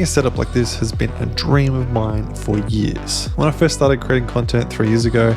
a setup like this has been a dream of mine for years. When I first started creating content 3 years ago,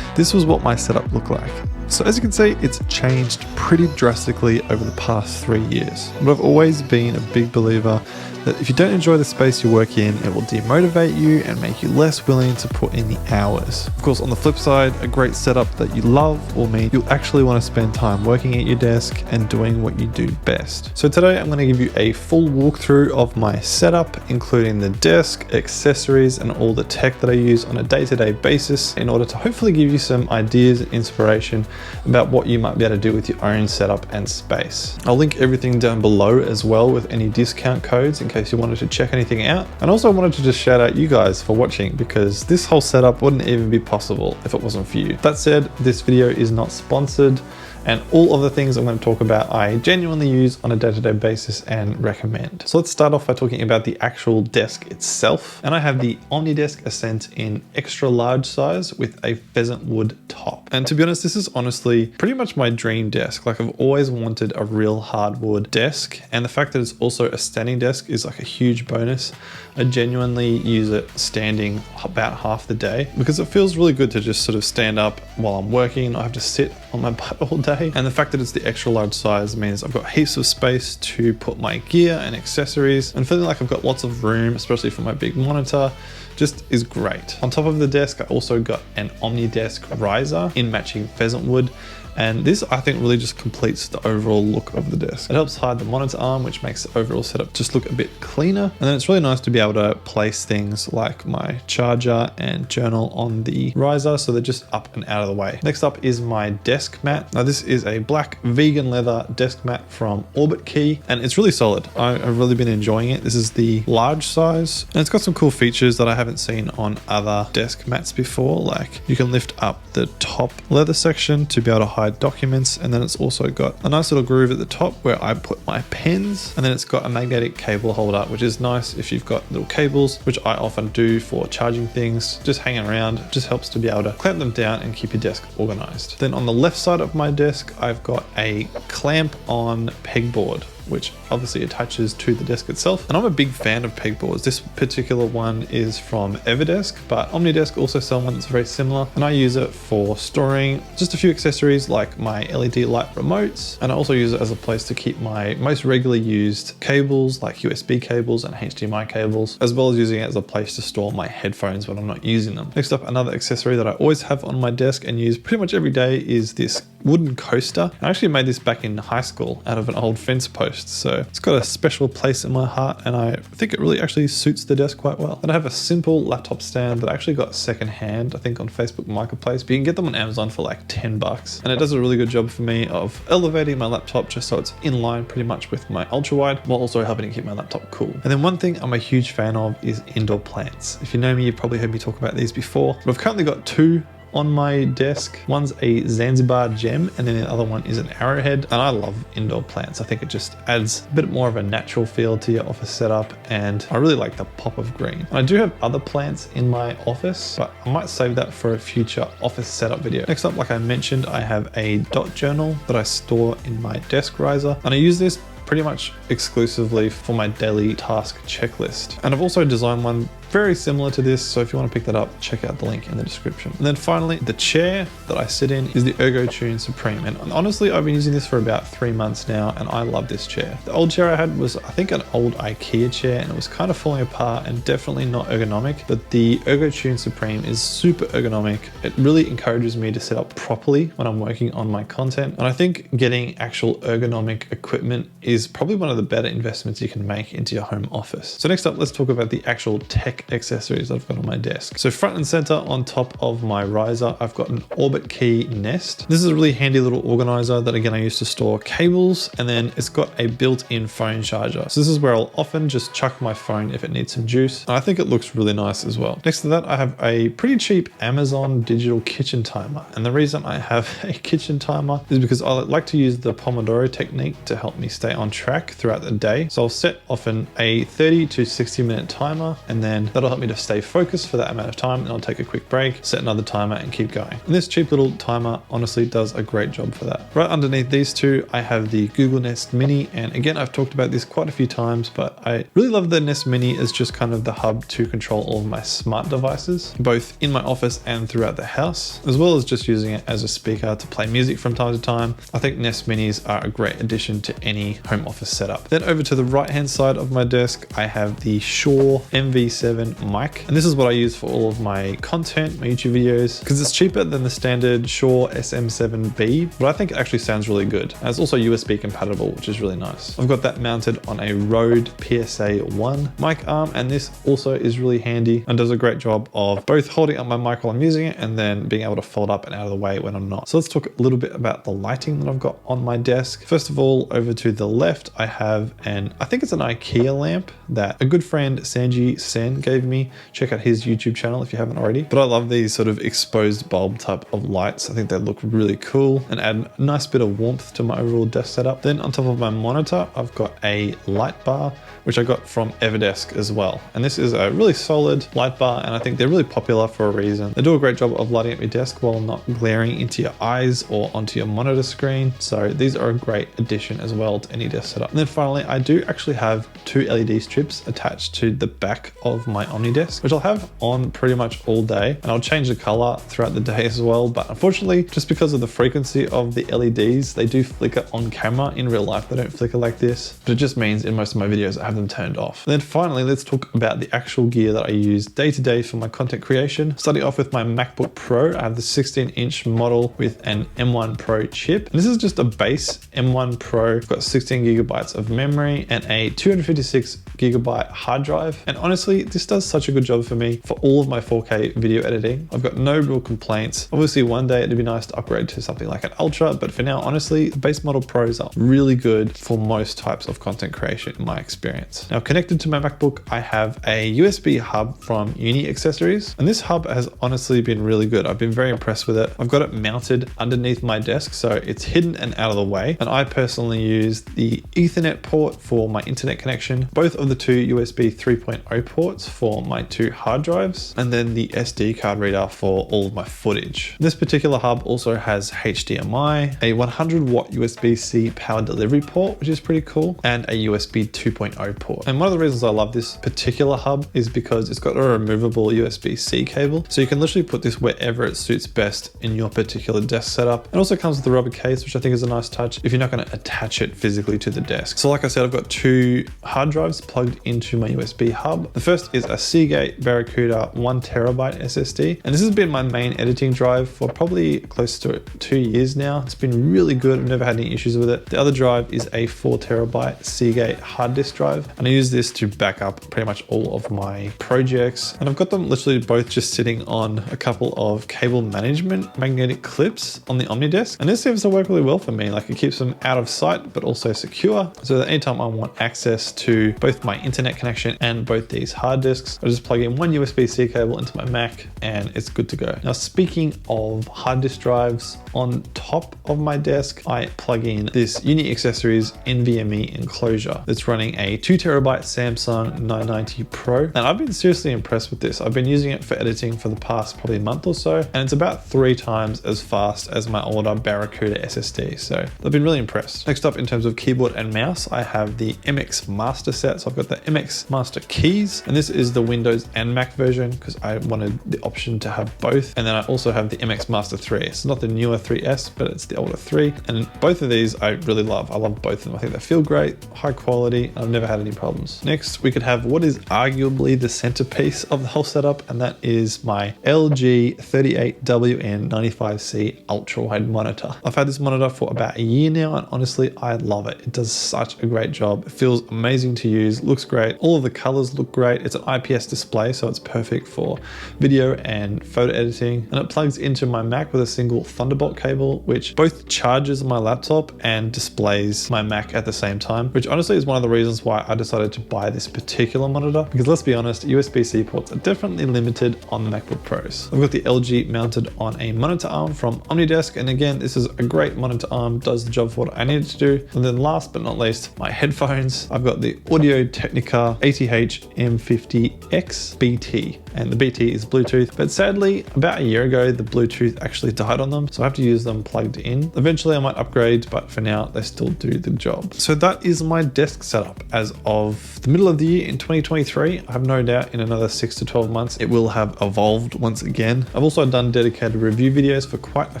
this was what my setup looked like. So as you can see, it's changed pretty drastically over the past 3 years. But I've always been a big believer that if you don't enjoy the space you work in, it will demotivate you and make you less willing to put in the hours. Of course, on the flip side, a great setup that you love will mean you'll actually want to spend time working at your desk and doing what you do best. So today I'm going to give you a full walkthrough of my setup, including the desk, accessories, and all the tech that I use on a day-to-day basis in order to hopefully give you some ideas and inspiration about what you might be able to do with your own setup and space. I'll link everything down below as well with any discount codes in case you wanted to check anything out. And also I wanted to just shout out you guys for watching, because this whole setup wouldn't even be possible if it wasn't for you. That said, this video is not sponsored, and all of the things I'm going to talk about I genuinely use on a day-to-day basis and recommend. So let's start off by talking about the actual desk itself. And I have the OmniDesk Ascent in extra large size with a pheasant wood top. And to be honest, this is honestly pretty much my dream desk. Like, I've always wanted a real hardwood desk, and the fact that it's also a standing desk is like a huge bonus. I genuinely use it standing about half the day because it feels really good to just sort of stand up while I'm working. I have to sit on my butt all day. And the fact that it's the extra large size means I've got heaps of space to put my gear and accessories, and feeling like I've got lots of room, especially for my big monitor, just is great. On top of the desk, I also got an OmniDesk riser in matching pheasant wood. And this, I think, really just completes the overall look of the desk. It helps hide the monitor arm, which makes the overall setup just look a bit cleaner. And then it's really nice to be able to place things like my charger and journal on the riser, so they're just up and out of the way. Next up is my desk mat. Now, this is a black vegan leather desk mat from Orbit Key, and it's really solid. I've really been enjoying it. This is the large size, and it's got some cool features that I haven't seen on other desk mats before. Like, you can lift up the top leather section to be able to hide documents, and then it's also got a nice little groove at the top where I put my pens, and then it's got a magnetic cable holder, which is nice if you've got little cables, which I often do for charging things just hanging around. It just helps to be able to clamp them down and keep your desk organized. Then on the left side of my desk, I've got a clamp on pegboard, which obviously attaches to the desk itself. And I'm a big fan of pegboards. This particular one is from Everdesk, but OmniDesk also sell one that's very similar. And I use it for storing just a few accessories like my LED light remotes. And I also use it as a place to keep my most regularly used cables like USB cables and HDMI cables, as well as using it as a place to store my headphones when I'm not using them. Next up, another accessory that I always have on my desk and use pretty much every day is this wooden coaster. I actually made this back in high school out of an old fence post, so it's got a special place in my heart, and I think it really actually suits the desk quite well. And I have a simple laptop stand that I actually got secondhand, I think on Facebook Marketplace, but you can get them on Amazon for like $10, and it does a really good job for me of elevating my laptop just so it's in line pretty much with my ultra wide, while also helping to keep my laptop cool. And then one thing I'm a huge fan of is indoor plants. If you know me, you've probably heard me talk about these before, but I've currently got two on my desk. One's a Zanzibar gem, and then the other one is an arrowhead. And I love indoor plants. I think it just adds a bit more of a natural feel to your office setup, and I really like the pop of green. And I do have other plants in my office, but I might save that for a future office setup video. Next up, like I mentioned, I have a dot journal that I store in my desk riser, and I use this pretty much exclusively for my daily task checklist. And I've also designed one very similar to this, so if you want to pick that up, check out the link in the description. And then finally, the chair that I sit in is the ErgoTune Supreme, and honestly I've been using this for about 3 months now, and I love this chair. The old chair I had was, I think, an old IKEA chair, and it was kind of falling apart and definitely not ergonomic, but the ErgoTune Supreme is super ergonomic. It really encourages me to sit up properly when I'm working on my content, and I think getting actual ergonomic equipment is probably one of the better investments you can make into your home office. So next up, let's talk about the actual tech accessories I've got on my desk. So front and center on top of my riser, I've got an Orbit Key Nest. This is a really handy little organizer that, again, I use to store cables, and then it's got a built-in phone charger. So this is where I'll often just chuck my phone if it needs some juice. And I think it looks really nice as well. Next to that, I have a pretty cheap Amazon digital kitchen timer. And the reason I have a kitchen timer is because I like to use the Pomodoro technique to help me stay on on track throughout the day. So I'll set often a 30 to 60-minute timer, and then that'll help me to stay focused for that amount of time. And I'll take a quick break, set another timer, and keep going. And this cheap little timer honestly does a great job for that. Right underneath these two, I have the Google Nest Mini. And again, I've talked about this quite a few times, but I really love the Nest Mini as just kind of the hub to control all of my smart devices, both in my office and throughout the house, as well as just using it as a speaker to play music from time to time. I think Nest Minis are a great addition to any home office setup. Then over to the right hand side of my desk, I have the Shure MV7 mic. And this is what I use for all of my content, my YouTube videos, because it's cheaper than the standard Shure SM7B, but I think it actually sounds really good. And it's also USB compatible, which is really nice. I've got that mounted on a Rode PSA-1 mic arm, and this also is really handy and does a great job of both holding up my mic while I'm using it and then being able to fold up and out of the way when I'm not. So let's talk a little bit about the lighting that I've got on my desk. First of all, over to the left, I have I think it's an IKEA lamp that a good friend Sanji Sen gave me. Check out his YouTube channel if you haven't already. But I love these sort of exposed bulb type of lights. I think they look really cool and add a nice bit of warmth to my overall desk setup. Then on top of my monitor, I've got a light bar, which I got from Everdesk as well. And this is a really solid light bar, and I think they're really popular for a reason. They do a great job of lighting up your desk while not glaring into your eyes or onto your monitor screen. So these are a great addition as well to any desk setup. And then finally, I do actually have two LED strips attached to the back of my OmniDesk, which I'll have on pretty much all day. And I'll change the color throughout the day as well. But unfortunately, just because of the frequency of the LEDs, they do flicker on camera. In real life, they don't flicker like this, but it just means in most of my videos, I have them turned off. And then finally, let's talk about the actual gear that I use day to day for my content creation. Starting off with my MacBook Pro, I have the 16-inch model with an M1 Pro chip. And this is just a base M1 Pro. I've got 16 gigabytes of memory and a 256 gigabyte hard drive. And honestly, this does such a good job for me for all of my 4K video editing. I've got no real complaints. Obviously, one day it'd be nice to upgrade to something like an Ultra, but for now, honestly, the base model Pros are really good for most types of content creation in my experience. Now, connected to my MacBook, I have a USB hub from Uni Accessories, and this hub has honestly been really good. I've been very impressed with it. I've got it mounted underneath my desk, so it's hidden and out of the way. And I personally use the Ethernet port for my internet connection, both of the two USB 3.0 ports for my two hard drives, and then the SD card reader for all of my footage. This particular hub also has HDMI, a 100 watt USB-C power delivery port, which is pretty cool, and a USB 2.0 port. And one of the reasons I love this particular hub is because it's got a removable USB-C cable. So you can literally put this wherever it suits best in your particular desk setup. It also comes with a rubber case, which I think is a nice touch if you're not going to attach it physically to the desk. So like I said, I've got two hard drives plugged into my USB hub. The first is a Seagate Barracuda 1TB SSD. And this has been my main editing drive for probably close to 2 years now. It's been really good. I've never had any issues with it. The other drive is a 4TB Seagate hard disk drive. And I use this to back up pretty much all of my projects. And I've got them literally both just sitting on a couple of cable management magnetic clips on the OmniDesk. And this seems to work really well for me. Like, it keeps them out of sight, but also secure. So that anytime I want access to both my internet connection and both these hard disks, I just plug in one USB-C cable into my Mac and it's good to go. Now, speaking of hard disk drives, on top of my desk, I plug in this Uni Accessories NVMe enclosure that's running a 2TB Samsung 990 Pro. And I've been seriously impressed with this. I've been using it for editing for the past probably month or so, and it's about 3 times as fast as my older Barracuda SSD. So I've been really impressed. Next up, in terms of keyboard and mouse, I have the MX Master set. So I've got the MX Master keys, and this is the Windows and Mac version because I wanted the option to have both. And then I also have the MX Master 3. It's not the newer 3S, but it's the older 3. And both of these I really love. I love both of them. I think they feel great, high quality. I've never had any problems. Next, we could have what is arguably the centerpiece of the whole setup, and that is my LG 38WN95C ultra-wide monitor. I've had this monitor for about a year now, and honestly, I love it. It does such a great job. It feels amazing to use, looks great. All of the colors look great. It's an IPS display, so it's perfect for video and photo editing. And it plugs into my Mac with a single Thunderbolt cable, which both charges my laptop and displays my Mac at the same time, which honestly is one of the reasons why I decided to buy this particular monitor, because let's be honest, USB-C ports are definitely limited on the MacBook Pros. I've got the LG mounted on a monitor arm from Omnidesk, and again, this is a great monitor arm, does the job for what I needed to do. And then last but not least, my headphones. I've got the Audio-Technica ATH M50X BT, and the BT is Bluetooth, but sadly, about a year ago, the Bluetooth actually died on them, so I have to use them plugged in. Eventually I might upgrade, but for now, they still do the job. So that is my desk setup as of the middle of the year in 2023. I have no doubt in another 6 to 12 months, it will have evolved once again. I've also done dedicated review videos for quite a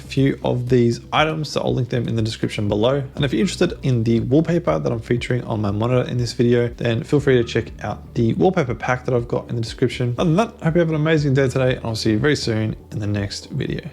few of these items, so I'll link them in the description below. And if you're interested in the wallpaper that I'm featuring on my monitor in this video, then feel free to check out the wallpaper pack that I've got in the description. Other than that, I hope you have an amazing day today, and I'll see you very soon in the next video.